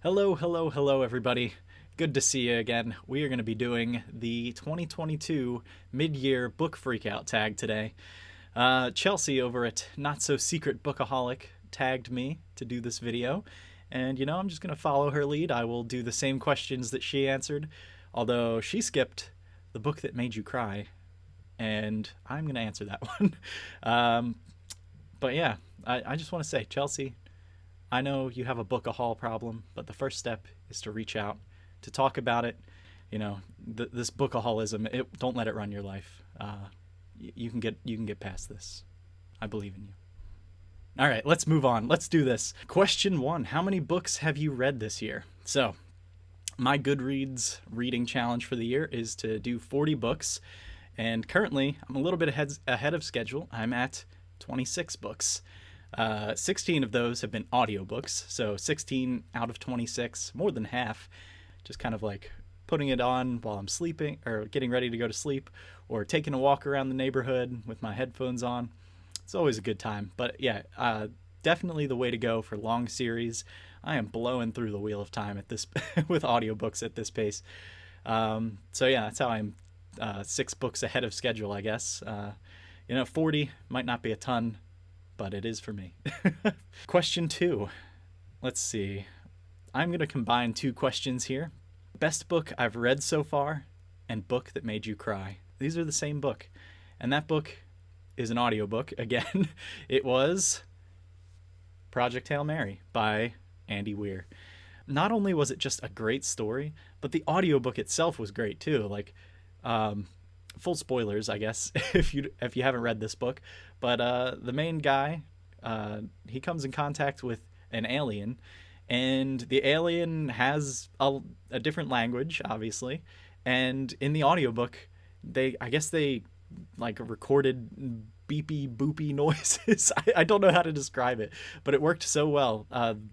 Hello, hello, hello, everybody. Good to see you again. We are going to be doing the 2022 mid-year book freakout tag today. Chelsea over at Not So Secret Bookaholic tagged me to do this video, and I'm just going to follow her lead. I will do the same questions that she answered, although she skipped the book that made you cry, and I'm going to answer that one. But yeah, I just want to say, Chelsea, I know you have a book a haul problem, but the first step is to reach out, to talk about it. This bookaholism, don't let it run your life. You can get past this. I believe in you. All right, let's move on. Let's do this. Question 1: how many books have you read this year? So, my Goodreads reading challenge for the year is to do 40 books, and currently I'm a little bit ahead of schedule. I'm at 26 books. 16 of those have been audiobooks, so 16 out of 26, more than half, just kind of like putting it on while I'm sleeping or getting ready to go to sleep, or taking a walk around the neighborhood with my headphones on. It's always a good time. But yeah, definitely the way to go for long series. I am blowing through the wheel of time at this with audiobooks at this pace. So yeah, that's how I'm 6 books ahead of schedule, I guess. 40 might not be a ton, but it is for me. Question 2. Let's see. I'm going to combine 2 questions here. Best book I've read so far and book that made you cry. These are the same book. And that book is an audiobook. Again, it was Project Hail Mary by Andy Weir. Not only was it just a great story, but the audiobook itself was great too. Like, full spoilers, I guess, if you haven't read this book, but the main guy, he comes in contact with an alien, and the alien has a different language, obviously, and in the audiobook, they like recorded beepy boopy noises. I don't know how to describe it, but it worked so well.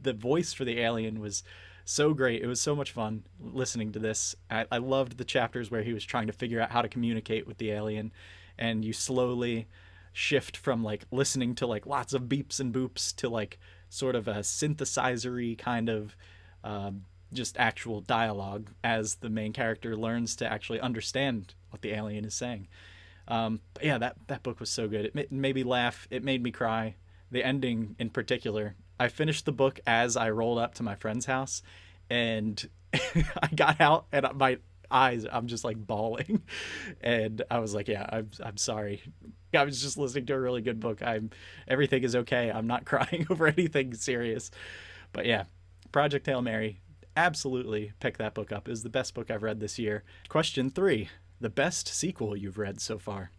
The voice for the alien was so great. It was so much fun listening to this. I loved the chapters where he was trying to figure out how to communicate with the alien, and you slowly shift from like listening to like lots of beeps and boops to like sort of a synthesizer-y kind of just actual dialogue as the main character learns to actually understand what the alien is saying. But yeah, that book was so good. It made me laugh. It made me cry. The ending in particular. I finished the book as I rolled up to my friend's house, and I got out and my eyes, I'm just like bawling, and I was like, yeah, I'm sorry. I was just listening to a really good book. Everything is okay. I'm not crying over anything serious. But yeah, Project Hail Mary, absolutely pick that book up. It was the best book I've read this year. Question 3: the best sequel you've read so far.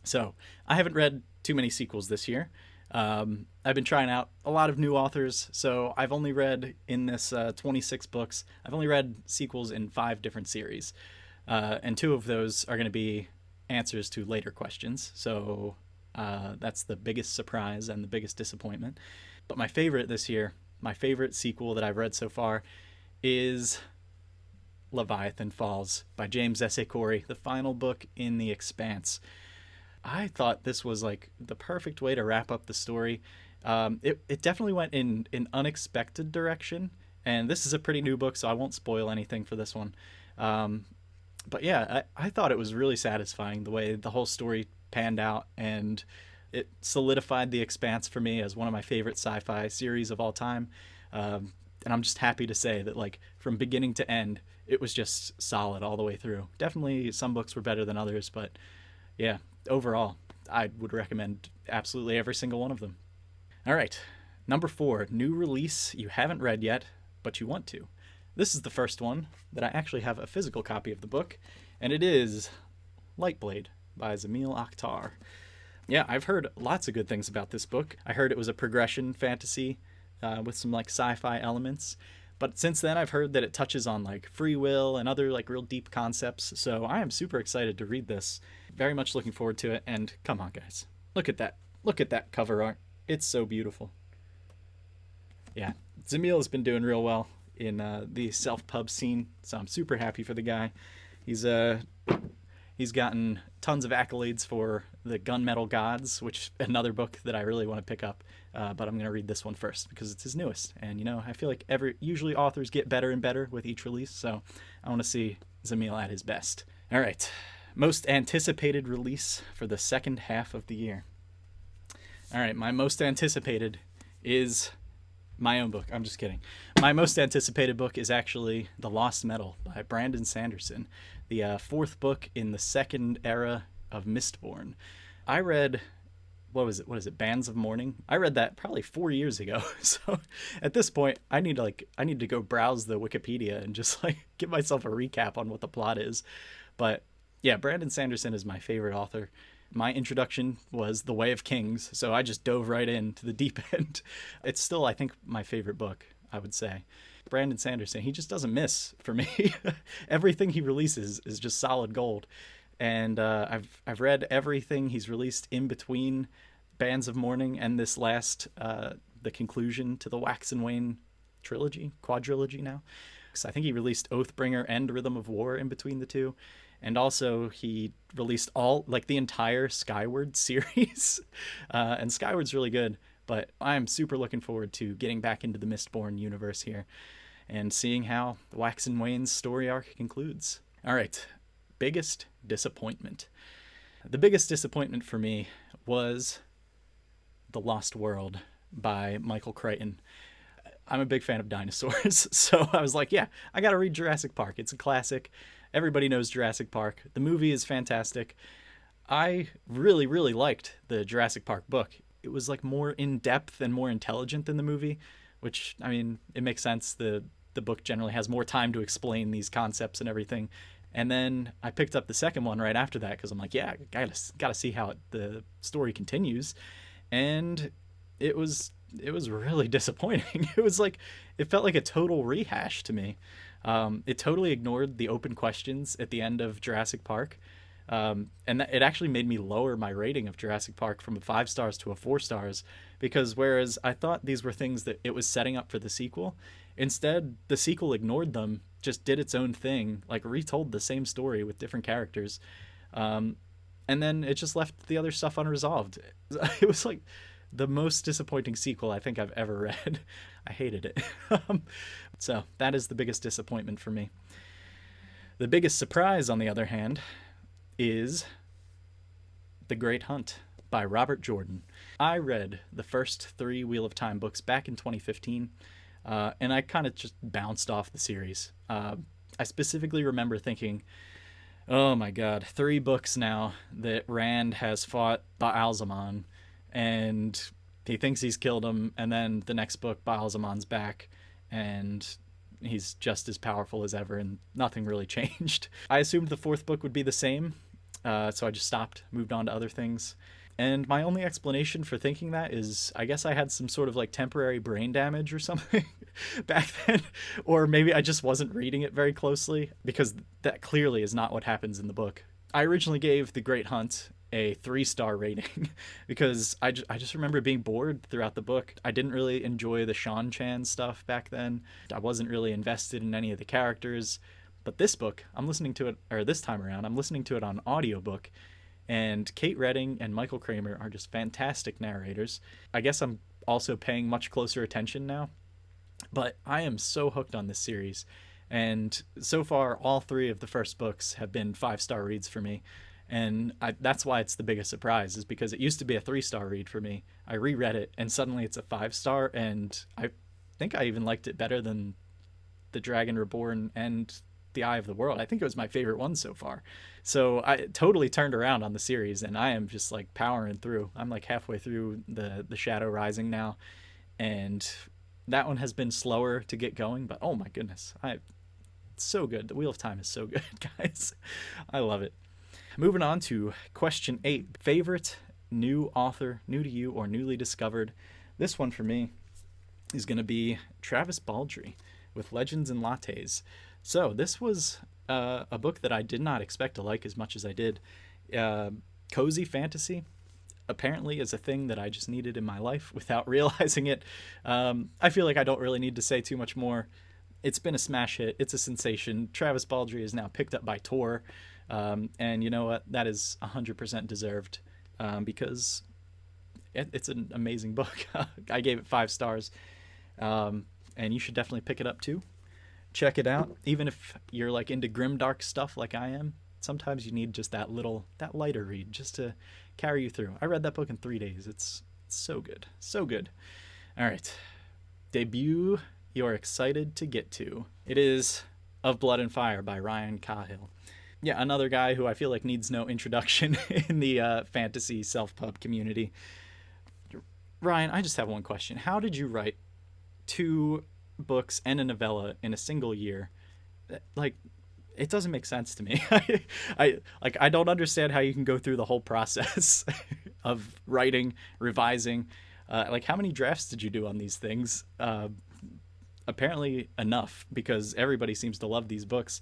So I haven't read too many sequels this year. I've been trying out a lot of new authors, so I've only read in this 26 books, I've only read sequels in 5 different series, and 2 of those are going to be answers to later questions, so that's the biggest surprise and the biggest disappointment. But my favorite this year, my favorite sequel that I've read so far, is Leviathan Falls by James S. A. Corey, the final book in The Expanse. I thought this was like the perfect way to wrap up the story. It definitely went in an unexpected direction, and this is a pretty new book, so I won't spoil anything for this one. But yeah, I thought it was really satisfying the way the whole story panned out, and it solidified The Expanse for me as one of my favorite sci-fi series of all time. And I'm just happy to say that, like, from beginning to end, it was just solid all the way through. Definitely some books were better than others, but yeah, overall, I would recommend absolutely every single one of them. All right, number 4, new release you haven't read yet, but you want to. This is the first one that I actually have a physical copy of the book, and it is Lightblade by Zamil Akhtar. Yeah, I've heard lots of good things about this book. I heard it was a progression fantasy with some like sci-fi elements. But since then, I've heard that it touches on like free will and other like real deep concepts. So I am super excited to read this. Very much looking forward to it. And come on, guys, look at that. Look at that cover art. It's so beautiful. Yeah, Zamil has been doing real well in the self-pub scene. So I'm super happy for the guy. He's gotten tons of accolades for The Gunmetal Gods, which another book that I really want to pick up, but I'm going to read this one first because it's his newest. And, I feel like usually authors get better and better with each release, so I want to see Zamil at his best. All right, most anticipated release for the second half of the year. All right, my most anticipated is my own book. I'm just kidding. My most anticipated book is actually The Lost Metal by Brandon Sanderson, the fourth book in the second era of Mistborn. I read, what is it, Bands of Mourning? I read that probably 4 years ago. So at this point, I need to go browse the Wikipedia and just give myself a recap on what the plot is. But yeah, Brandon Sanderson is my favorite author. My introduction was The Way of Kings, so I just dove right into the deep end. It's still, I think, my favorite book, I would say. Brandon Sanderson, he just doesn't miss for me. Everything he releases is just solid gold. And I've read everything he's released in between Bands of Mourning and this last, the conclusion to the Wax and Wane quadrilogy now. So I think he released Oathbringer and Rhythm of War in between the two. And also he released the entire Skyward series. And Skyward's really good, but I'm super looking forward to getting back into the Mistborn universe here and seeing how the Wax and Wane's story arc concludes. All right, biggest disappointment. The biggest disappointment for me was The Lost World by Michael Crichton. I'm a big fan of dinosaurs, so I was like, yeah, I gotta read Jurassic Park. It's a classic. Everybody knows Jurassic Park. The movie is fantastic. I really, really liked the Jurassic Park book. It was more in-depth and more intelligent than the movie, which, I mean, it makes sense. The book generally has more time to explain these concepts and everything. And then I picked up the second one right after that because I'm like, yeah, I gotta see how the story continues. And it was really disappointing. It felt like a total rehash to me. It totally ignored the open questions at the end of Jurassic Park. And it actually made me lower my rating of Jurassic Park from a 5 stars to a 4 stars, because whereas I thought these were things that it was setting up for the sequel, instead the sequel ignored them, just did its own thing, retold the same story with different characters. And then it just left the other stuff unresolved. It was the most disappointing sequel I think I've ever read. I hated it. So that is the biggest disappointment for me. The biggest surprise, on the other hand, is The Great Hunt by Robert Jordan. I read the first 3 Wheel of Time books back in 2015, and I kind of just bounced off the series. I specifically remember thinking, oh my god, 3 books now that Rand has fought Ba'alzamon, and he thinks he's killed him, and then the next book, Ba'alzamon's back, and he's just as powerful as ever, and nothing really changed. I assumed the 4th book would be the same, so I just stopped, moved on to other things. And my only explanation for thinking that is I guess I had some sort of temporary brain damage or something back then, or maybe I just wasn't reading it very closely, because that clearly is not what happens in the book. I originally gave The Great Hunt a 3-star rating because I just remember being bored throughout the book. I didn't really enjoy the Sean Chan stuff back then. I wasn't really invested in any of the characters. But this book, this time around, I'm listening to it on audiobook, and Kate Redding and Michael Kramer are just fantastic narrators. I guess I'm also paying much closer attention now, but I am so hooked on this series. And so far, all 3 of the first books have been 5-star reads for me. And that's why it's the biggest surprise, is because it used to be a 3-star read for me. I reread it, and suddenly it's a 5-star, and I think I even liked it better than The Dragon Reborn and The Eye of the World. I think it was my favorite one so far. So I totally turned around on the series, and I am just powering through. I'm halfway through the Shadow Rising now, and that one has been slower to get going, but oh my goodness, it's so good. The Wheel of Time is so good, guys. I love it. Moving on to question 8. Favorite new author, new to you or newly discovered. This one for me is going to be Travis Baldree with Legends and Lattes. So this was a book that I did not expect to like as much as I did. Cozy fantasy apparently is a thing that I just needed in my life without realizing it. I feel like I don't really need to say too much more. It's been a smash hit. It's a sensation. Travis Baldree is now picked up by Tor. And you know what? That is 100% deserved. because it's an amazing book. I gave it 5 stars, and you should definitely pick it up too. Check it out. Even if you're like into grimdark stuff like I am, sometimes you need just that lighter read just to carry you through. I read that book in 3 days. It's so good, so good. All right, debut you're excited to get to. It is Of Blood and Fire by Ryan Cahill. Yeah, another guy who I feel like needs no introduction in the fantasy self-pub community. Ryan, I just have one question. How did you write 2 books and a novella in a single year? Like, it doesn't make sense to me. I don't understand how you can go through the whole process of writing, revising. Like, how many drafts did you do on these things? Apparently enough, because everybody seems to love these books,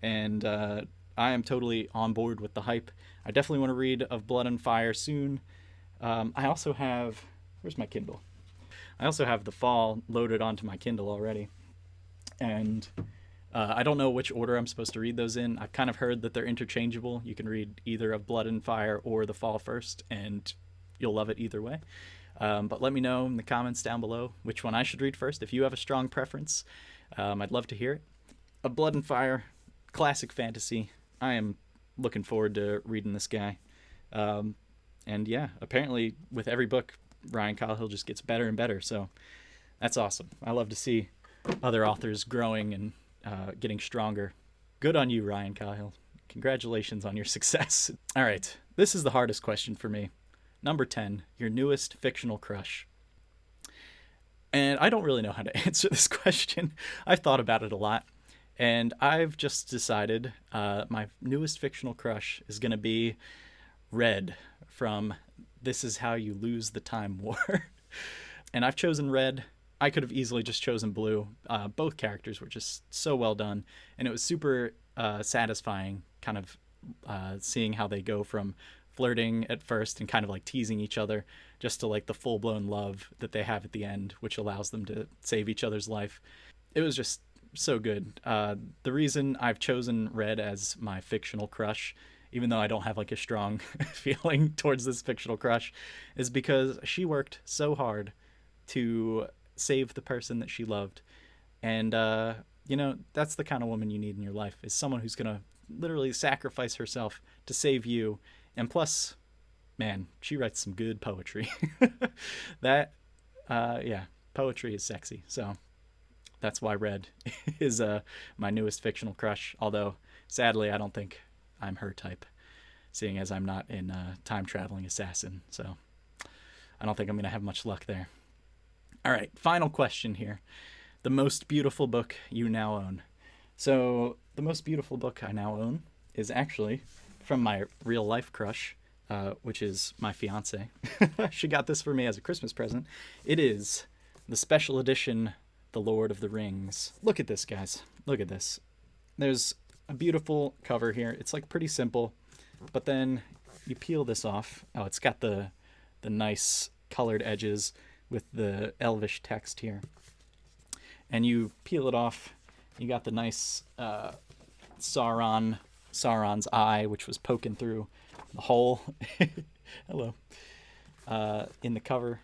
and I am totally on board with the hype. I definitely want to read Of Blood and Fire soon. I also have... Where's my Kindle? I also have The Fall loaded onto my Kindle already. And I don't know which order I'm supposed to read those in. I've kind of heard that they're interchangeable. You can read either Of Blood and Fire or The Fall first, and you'll love it either way. But let me know in the comments down below which one I should read first. If you have a strong preference, I'd love to hear it. Of Blood and Fire, classic fantasy. I am looking forward to reading this guy. And yeah, apparently with every book, Ryan Cahill just gets better and better. So that's awesome. I love to see other authors growing and getting stronger. Good on you, Ryan Cahill. Congratulations on your success. All right, this is the hardest question for me. Number 10, your newest fictional crush. And I don't really know how to answer this question. I've thought about it a lot. And I've just decided my newest fictional crush is going to be Red from This Is How You Lose the Time War. And I've chosen Red. I could have easily just chosen Blue. Both characters were just so well done. And it was super satisfying kind of seeing how they go from flirting at first and kind of like teasing each other just to like the full-blown love that they have at the end, which allows them to save each other's life. It was just so good. The reason I've chosen Red as my fictional crush, even though I don't have like a strong feeling towards this fictional crush, is because she worked so hard to save the person that she loved. And, you know, that's the kind of woman you need in your life, is someone who's going to literally sacrifice herself to save you. And plus, man, she writes some good poetry. Yeah, poetry is sexy. So that's why Red is my newest fictional crush. Although, sadly, I don't think I'm her type, seeing as I'm not in time-traveling assassin. So I don't think I'm going to have much luck there. All right, final question here. The most beautiful book you now own. So the most beautiful book I now own is actually from my real-life crush, which is my fiance. She got this for me as a Christmas present. It is the special edition The Lord of the Rings. Look at this, guys. Look at this. There's a beautiful cover here. It's like pretty simple, but then you peel this off. Oh, it's got the nice colored edges with the elvish text here. And you peel it off. You got the nice Sauron's eye, which was poking through the hole. Hello. In the cover.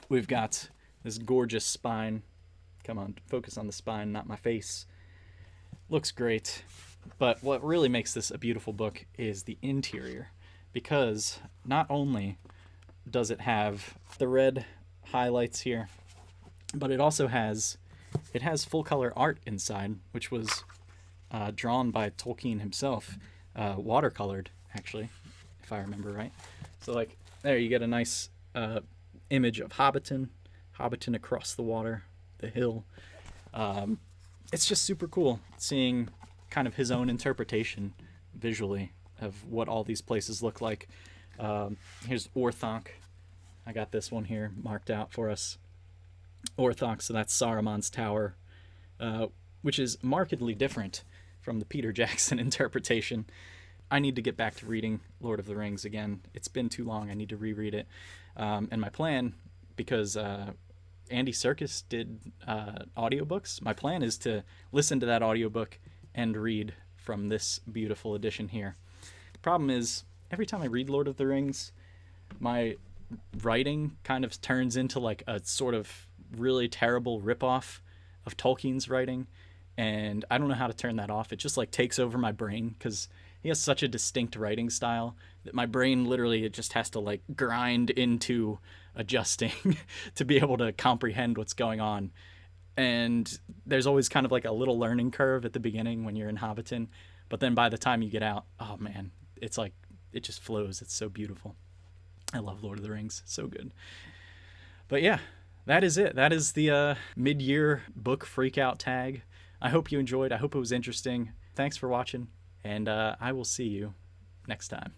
We've got this gorgeous spine. Come on, focus on the spine, not my face. Looks great. But what really makes this a beautiful book is the interior, because not only does it have the red highlights here, but it also has full color art inside, which was drawn by Tolkien himself, watercolored actually, if I remember right. So like there you get a nice image of Hobbiton across the water, the hill. It's just super cool seeing kind of his own interpretation visually of what all these places look like. Here's Orthanc. I got this one here marked out for us. Orthanc, so that's Saruman's tower, which is markedly different from the Peter Jackson interpretation. I need to get back to reading Lord of the Rings again. It's been too long. I need to reread it. And my plan, because Andy Serkis did audiobooks, my plan is to listen to that audiobook and read from this beautiful edition here. The problem is every time I read Lord of the Rings, my writing kind of turns into like a sort of really terrible ripoff of Tolkien's writing, and I don't know how to turn that off. It just like takes over my brain because he has such a distinct writing style that my brain literally it just has to like grind into adjusting to be able to comprehend what's going on. And there's always kind of like a little learning curve at the beginning when you're in Hobbiton, but then by the time you get out, oh man, it's like it just flows. It's so beautiful. I love Lord of the Rings. So good. But yeah, that is it. That is the mid-year book freakout tag. I hope you enjoyed. I hope it was interesting. Thanks for watching, and I will see you next time.